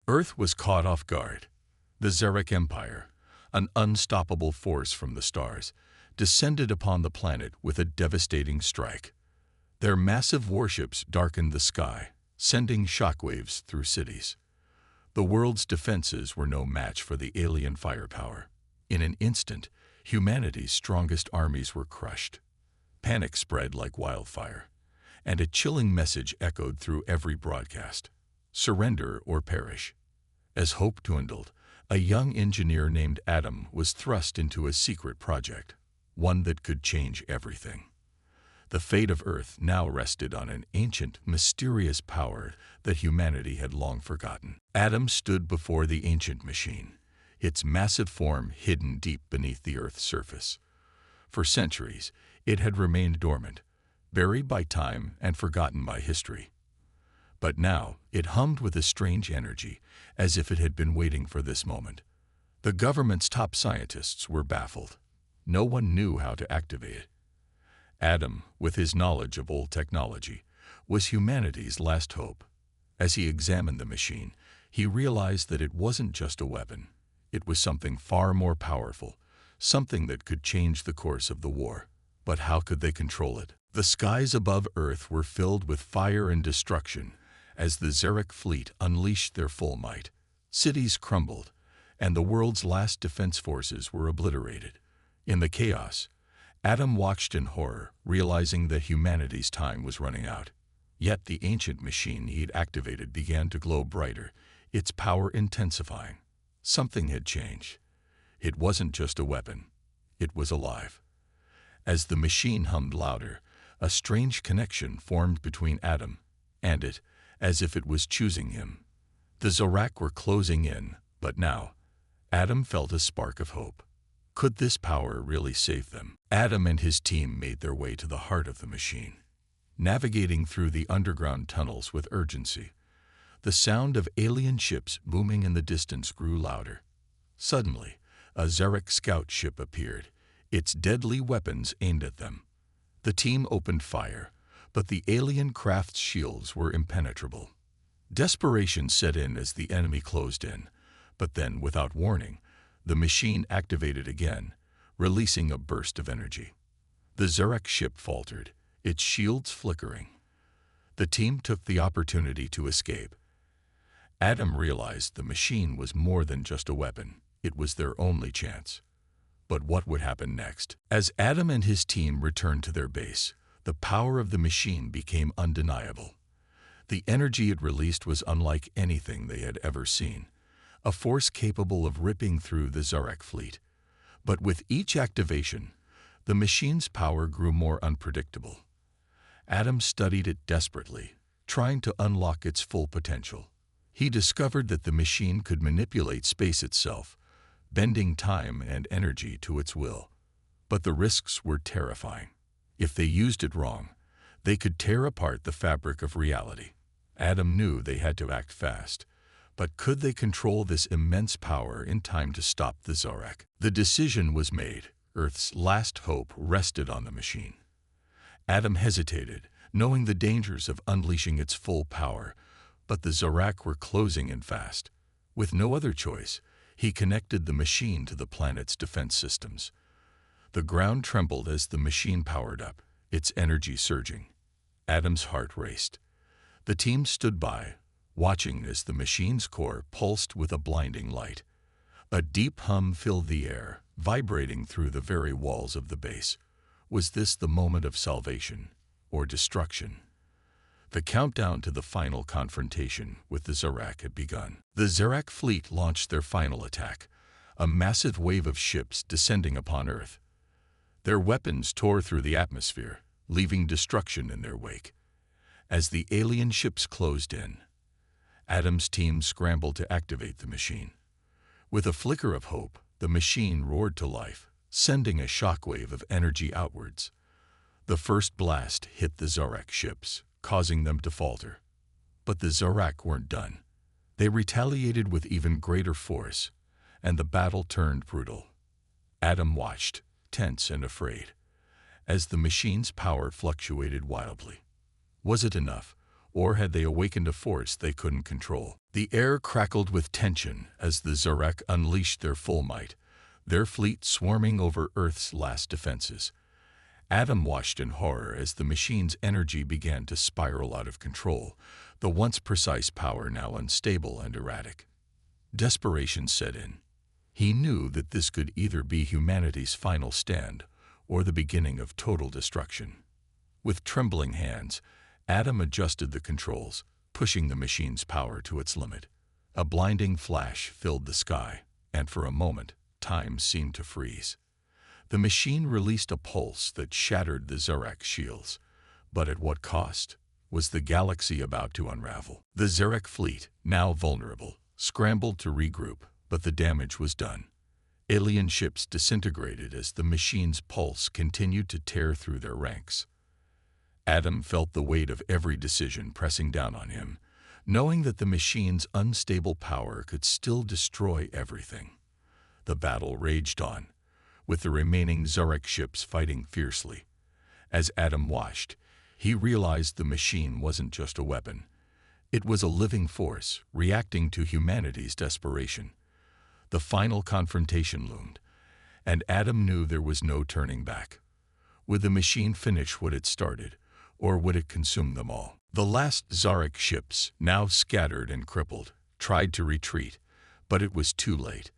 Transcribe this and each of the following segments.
Earth was caught off guard. The Zarak Empire, an unstoppable force from the stars, descended upon the planet with a devastating strike. Their massive warships darkened the sky, sending shockwaves through cities. The world's defenses were no match for the alien firepower. In an instant, humanity's strongest armies were crushed. Panic spread like wildfire, and a chilling message echoed through every broadcast: surrender or perish. As hope dwindled, a young engineer named Adam was thrust into a secret project, one that could change everything. The fate of Earth now rested on an ancient, mysterious power that humanity had long forgotten. Adam stood before the ancient machine, its massive form hidden deep beneath the Earth's surface. For centuries, it had remained dormant, buried by time and forgotten by history. But now, it hummed with a strange energy, as if it had been waiting for this moment. The government's top scientists were baffled. No one knew how to activate it. Adam, with his knowledge of old technology, was humanity's last hope. As he examined the machine, he realized that it wasn't just a weapon. It was something far more powerful, something that could change the course of the war. But how could they control it? The skies above Earth were filled with fire and destruction as the Zarak fleet unleashed their full might. Cities crumbled, and the world's last defense forces were obliterated. In the chaos, Adam watched in horror, realizing that humanity's time was running out. Yet the ancient machine he'd activated began to glow brighter, its power intensifying. Something had changed. It wasn't just a weapon. It was alive. As the machine hummed louder, a strange connection formed between Adam and it, as if it was choosing him. The Zarak were closing in, but now, Adam felt a spark of hope. Could this power really save them? Adam and his team made their way to the heart of the machine, navigating through the underground tunnels with urgency. The sound of alien ships booming in the distance grew louder. Suddenly, a Zarak scout ship appeared, its deadly weapons aimed at them. The team opened fire, but the alien craft's shields were impenetrable. Desperation set in as the enemy closed in, but then, without warning, the machine activated again, releasing a burst of energy. The Zarak ship faltered, its shields flickering. The team took the opportunity to escape. Adam realized the machine was more than just a weapon. It was their only chance. But what would happen next? As Adam and his team returned to their base, the power of the machine became undeniable. The energy it released was unlike anything they had ever seen, a force capable of ripping through the Zarak fleet. But with each activation, the machine's power grew more unpredictable. Adam studied it desperately, trying to unlock its full potential. He discovered that the machine could manipulate space itself, bending time and energy to its will. But the risks were terrifying. If they used it wrong, they could tear apart the fabric of reality. Adam knew they had to act fast. But could they control this immense power in time to stop the Zarak? The decision was made. Earth's last hope rested on the machine. Adam hesitated, knowing the dangers of unleashing its full power, but the Zarak were closing in fast. With no other choice, he connected the machine to the planet's defense systems. The ground trembled as the machine powered up, its energy surging. Adam's heart raced. The team stood by, watching as the machine's core pulsed with a blinding light. A deep hum filled the air, vibrating through the very walls of the base. Was this the moment of salvation or destruction? The countdown to the final confrontation with the Zarak had begun. The Zarak fleet launched their final attack, a massive wave of ships descending upon Earth. Their weapons tore through the atmosphere, leaving destruction in their wake. As the alien ships closed in, Adam's team scrambled to activate the machine. With a flicker of hope, the machine roared to life, sending a shockwave of energy outwards. The first blast hit the Zarak ships, causing them to falter. But the Zarak weren't done. They retaliated with even greater force, and the battle turned brutal. Adam watched, tense and afraid, as the machine's power fluctuated wildly. Was it enough, Or had they awakened a force they couldn't control? The air crackled with tension as the Zarak unleashed their full might, their fleet swarming over Earth's last defenses. Adam watched in horror as the machine's energy began to spiral out of control, the once precise power now unstable and erratic. Desperation set in. He knew that this could either be humanity's final stand or the beginning of total destruction. With trembling hands, Adam adjusted the controls, pushing the machine's power to its limit. A blinding flash filled the sky, and for a moment, time seemed to freeze. The machine released a pulse that shattered the Zarak shields. But at what cost? Was the galaxy about to unravel? The Zarak fleet, now vulnerable, scrambled to regroup, but the damage was done. Alien ships disintegrated as the machine's pulse continued to tear through their ranks. Adam felt the weight of every decision pressing down on him, knowing that the machine's unstable power could still destroy everything. The battle raged on, with the remaining Zarak ships fighting fiercely. As Adam watched, he realized the machine wasn't just a weapon. It was a living force, reacting to humanity's desperation. The final confrontation loomed, and Adam knew there was no turning back. Would the machine finish what it started, or would it consume them all? The last Zarak ships, now scattered and crippled, tried to retreat, but it was too late.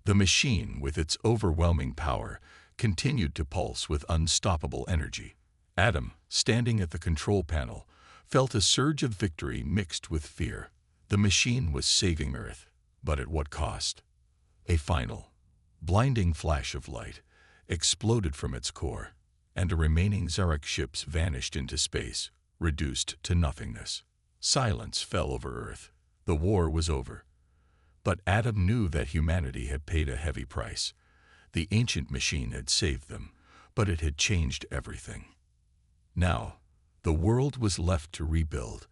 The machine, with its overwhelming power, continued to pulse with unstoppable energy. Adam, standing at the control panel, felt a surge of victory mixed with fear. The machine was saving Earth, but at what cost? A final, blinding flash of light exploded from its core, and the remaining Zarak ships vanished into space, reduced to nothingness. Silence fell over Earth. The war was over. But Adam knew that humanity had paid a heavy price. The ancient machine had saved them, but it had changed everything. Now, the world was left to rebuild,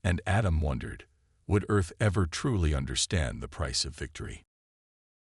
and Adam wondered, would Earth ever truly understand the price of victory?